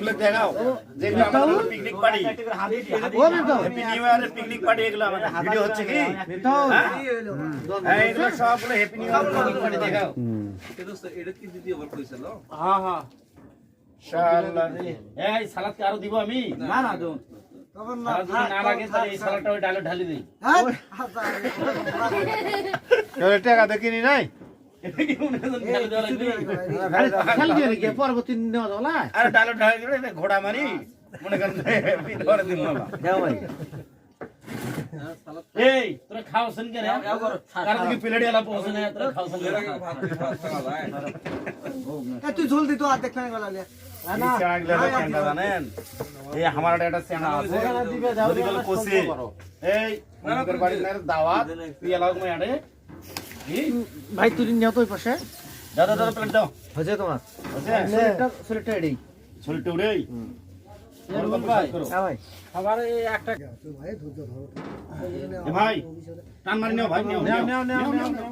এগুলো দেখাও যেগুলো আমাদের পিকনিক পার্টি হ্যাপি নিউ ইয়ারের পিকনিক পার্টি এগুলো আমাদের ভিডিও হচ্ছে কি হ্যাঁ এগুলো সবগুলো happy new year picnic party দেখাও এটা কি দ্বিতীয়বার কইছিল হ্যাঁ হ্যাঁ শালা রে এই সালাদ কি আরো দিব আমি না না দাও তখন না লাগে তাহলে এই সালাদটা ওই ডালে ঢালি দেই তোর টাকা দেখিনি নাই এটা কি মনে হয় ঢালে দেওয়া লাগবে খালি দিয়ে রেখে পরবর্তী নেওয়া যাবে না আরে ডালে ঢালি দিলে ঘোড়া মারি মনে করেন ধরে দিন না যাও ভাই এই তোরা খাওছেন কেন কার দিকে প্লেট এলা পৌঁছে না তোরা খাওছেন কেন তুই ঝোল দিত আর দেখতে গেল না চাগলে কেনটা জানেন এই আমার একটা চেনা আছে যদি বল কোসি এই আমাদের বাড়ির নারে দাওয়াত পিয়া লাগ মই আড়ে ভাই তুই নিও তো ওই পাশে দাদা দাদা প্লেট দাও হয়েছে তোমার আছে সোলেটটা এডি চলতে উড়ে ভাই ভাই আবার এই একটা ভাই টান মারি নাও ভাই নাও নাও নাও নাও